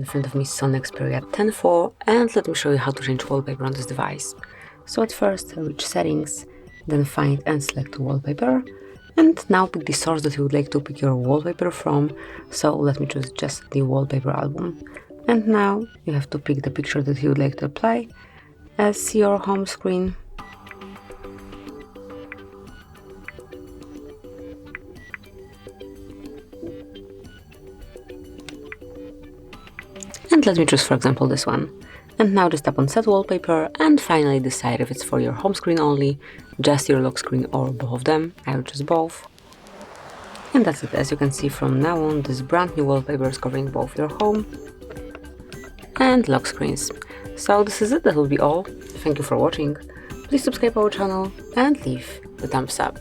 in front of me Sony Xperia 10.4 and let me show you how to change wallpaper on this device. So at first reach settings, then find and select wallpaper, and now pick the source that you would like to pick your wallpaper from. So let me choose just the wallpaper album. And now you have to pick the picture that you would like to apply as your home screen. And let me choose, for example, this one. And now just tap on set wallpaper and finally decide if it's for your home screen only, just your lock screen, or both of them. I will choose both. And that's it. As you can see, from now on this brand new wallpaper is covering both your home and lock screens. So this is it, that will be all. Thank you for watching. Please subscribe our channel and leave the thumbs up.